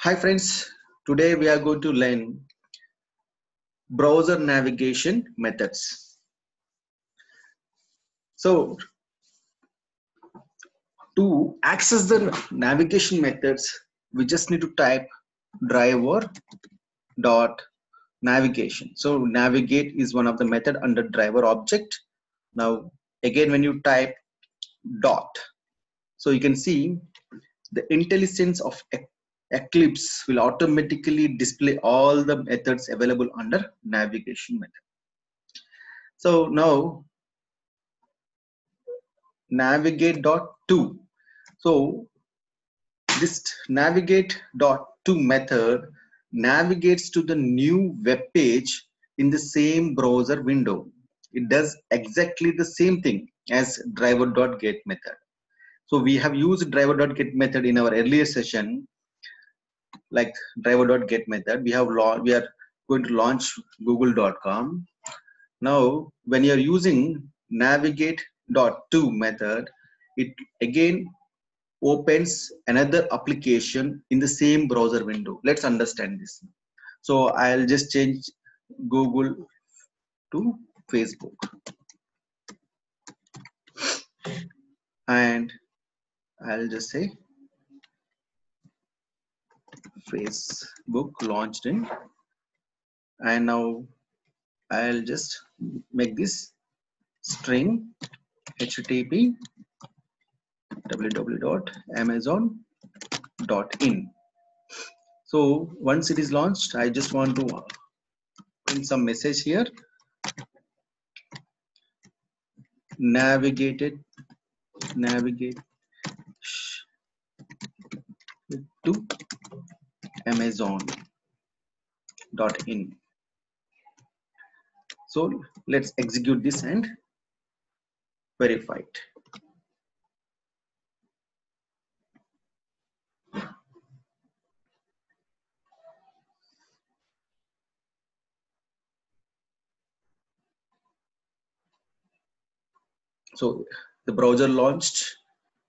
Hi friends, today we are going to learn browser navigation methods. So to access the navigation methods, we just need to type driver.navigation. So navigate is one of the method under driver object. Now again when you type dot, so you can see the IntelliSense of Eclipse will automatically display all the methods available under navigation method. So now navigate.to. So this navigate.to method navigates to the new web page in the same browser window. It does exactly the same thing as driver.get method. So we have used driver.get method in our earlier session, like driver.get method. We are going to launch google.com. Now, when you're using navigate.to method, it again opens another application in the same browser window. Let's understand this. So I'll just change Google to Facebook, and I'll just say Facebook launched in, and now I'll just make this string http www.amazon.in. So once it is launched, I just want to print some message here. Navigate to Amazon.in. So let's execute this and verify it. So the browser launched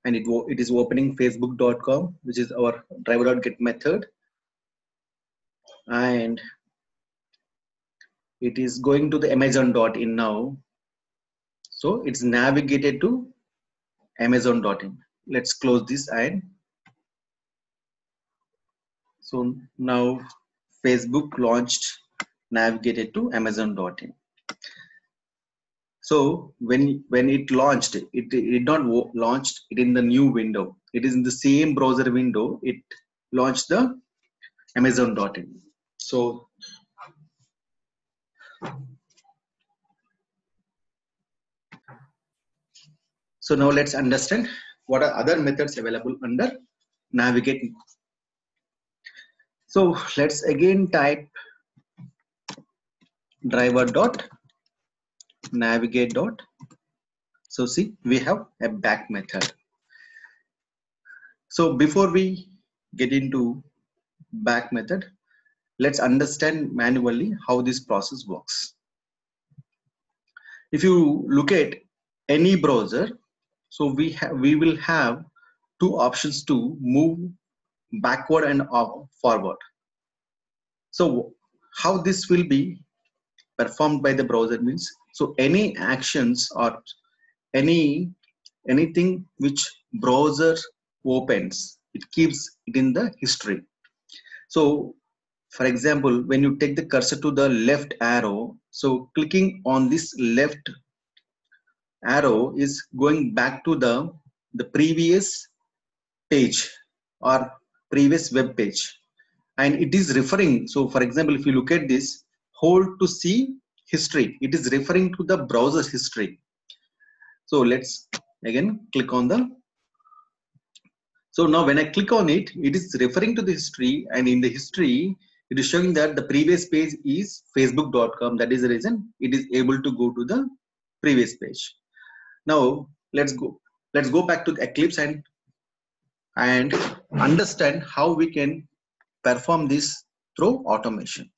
and it is opening facebook.com, which is our driver.get method, and it is going to the amazon.in now. So it's navigated to amazon.in. Let's close this, and so now Facebook launched navigated to amazon.in. So when it launched, it did not launched it in the new window. It is in the same browser window. It launched the amazon.in. So now let's understand what are other methods available under navigate. So let's again type driver.navigate. So see, we have a back method. So before we get into back method, let's understand manually how this process works. If you look at any browser, so we will have two options to move backward and forward. So how this will be performed by the browser means, so any actions or anything which browser opens, it keeps it in the history. So for example, when you take the cursor to the left arrow, so clicking on this left arrow is going back to the previous page or previous web page, and it is referring. So for example, if you look at this, hold to see history, it is referring to the browser's history. So let's again click on the, so now when I click on it, it is referring to the history, and in the history it is showing that the previous page is facebook.com. That is the reason it is able to go to the previous page. Now let's go back to the Eclipse and understand how we can perform this through automation.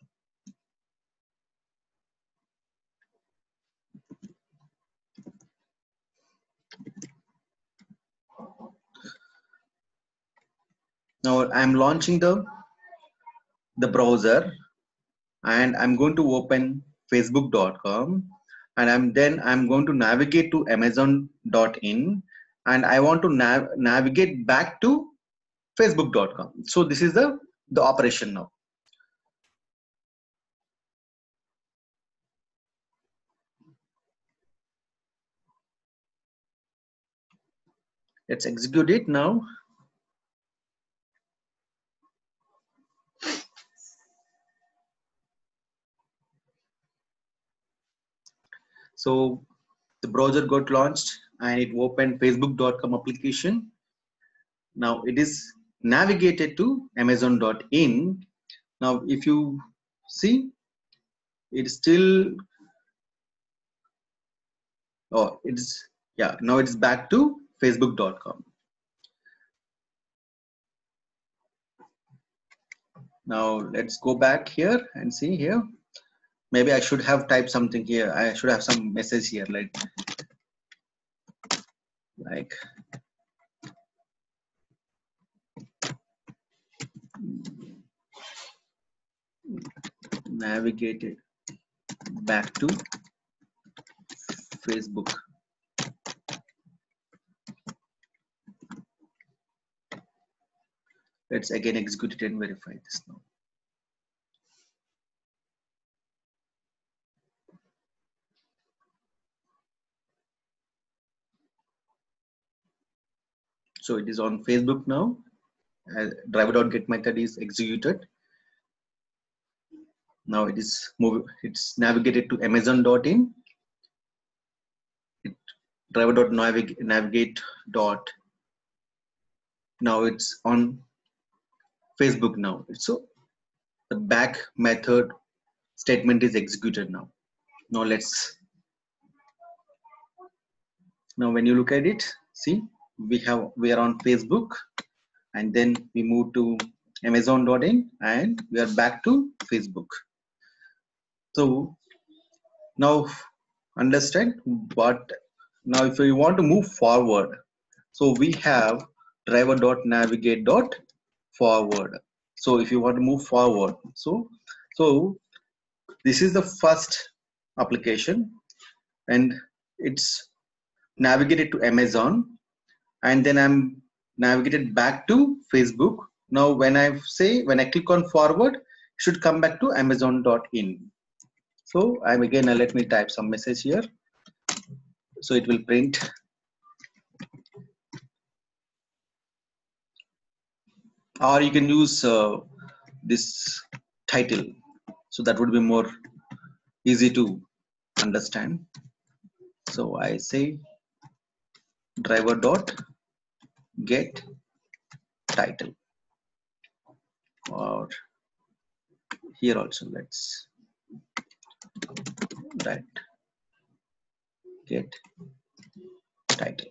Now I'm launching the the browser and I'm going to open facebook.com, and I'm going to navigate to amazon.in, and I want to navigate back to facebook.com. So this is the operation now. Let's execute it now. So the browser got launched and it opened facebook.com application. Now it is navigated to amazon.in. Now if you see, it's still, oh, it's, yeah, now it's back to facebook.com. Now let's go back here and see here. Maybe I should have typed something here. I should have some message here, like navigated back to Facebook. Let's again execute it and verify this now. So it is on Facebook now. Driver.get method is executed. Now it is it's navigated to amazon.in. Driver.navigate. Now it's on Facebook now. So the back method statement is executed now. Now when you look at it, see, we are on Facebook, and then we move to amazon.in and we are back to Facebook. So now understand what, now if we want to move forward, so we have driver.navigate.forward. So if you want to move forward, so this is the first application, and it's navigated to Amazon, and then I'm navigated back to Facebook. Now when I click on forward, it should come back to amazon.in. So I'm again, let me type some message here. So it will print. Or you can use this title. So that would be more easy to understand. So I say driver.get title. Or here also let's write get title.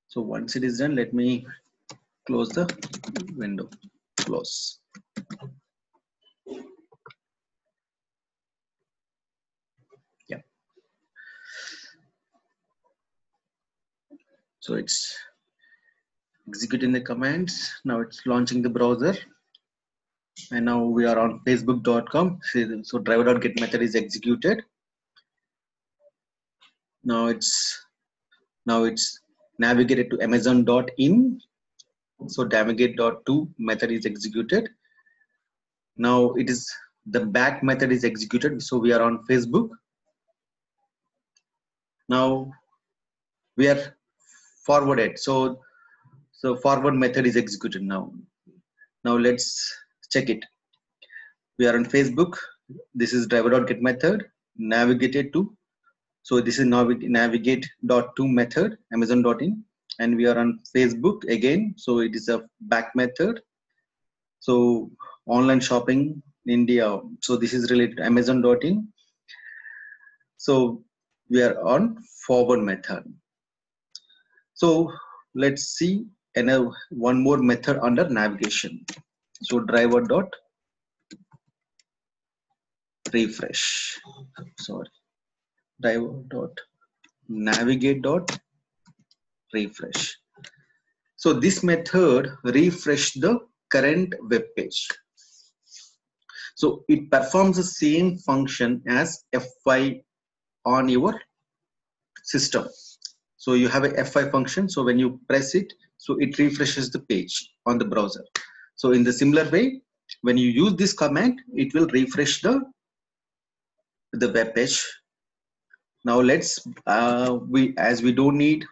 So once it is done, let me close the window. Close. Yeah. So it's executing the commands. Now it's launching the browser. And now we are on facebook.com. So driver.get method is executed. Now it's navigated to amazon.in. So navigate.to method is executed. Now it is the back method is executed. So we are on Facebook. Now we are forwarded. So forward method is executed now. Now let's check it. We are on Facebook. This is driver.get method navigated to. So this is navigate.to method, amazon.in, and we are on Facebook again. So it is a back method. So online shopping in India. So this is related to amazon.in. So we are on forward method. So let's see one more method under navigation. So driver.refresh. Sorry. Driver.navigate. refresh. So this method refresh the current web page. So it performs the same function as F5 on your system. So you have a F5 function. So when you press it, so it refreshes the page on the browser. So in the similar way, when you use this command, it will refresh the web page. Now let's as we don't need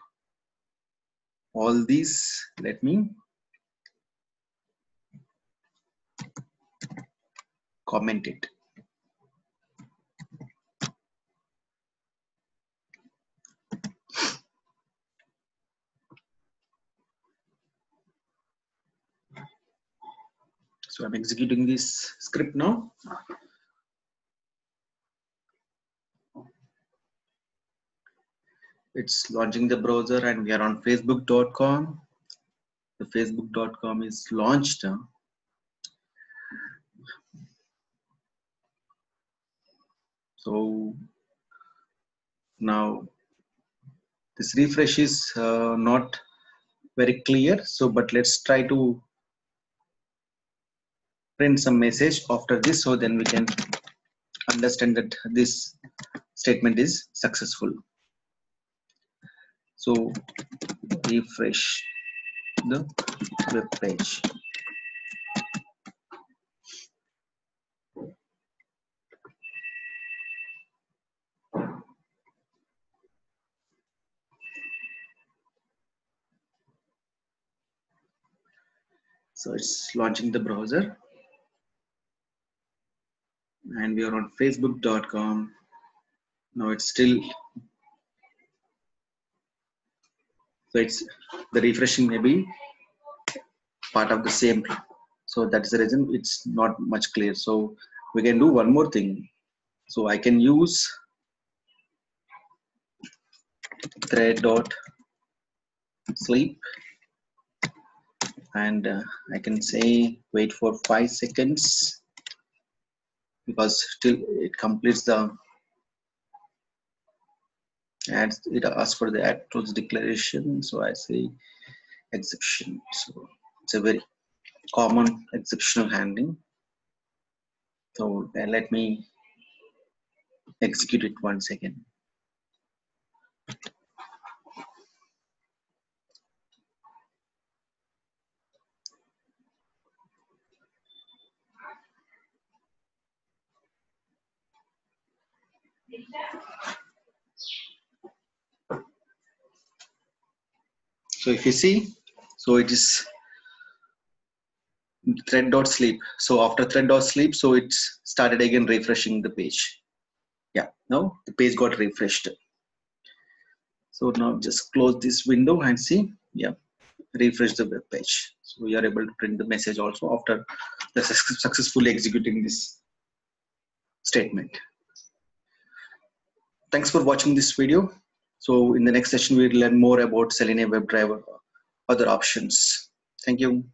all these, let me comment it. So I'm executing this script now. It's launching the browser and we are on facebook.com. The facebook.com is launched. So now this refresh is not very clear. So, but let's try to print some message after this, so then we can understand that this statement is successful. So refresh the web page. So it's launching the browser and we are on facebook.com. Now it's still, so it's the refreshing may be part of the same. So that's the reason it's not much clear. So we can do one more thing. So I can use thread.sleep and I can say wait for 5 seconds because still it completes the add, it asks for the add tools declaration. So I say exception. So it's a very common exceptional handling. So let me execute it once again. So if you see, so it is thread.sleep. So after thread.sleep, so it's started again refreshing the page. Yeah, now the page got refreshed. So now just close this window and see, yeah, refresh the web page. So we are able to print the message also after the successfully executing this statement. Thanks for watching this video. So in the next session, we'll learn more about Selenium WebDriver, other options. Thank you.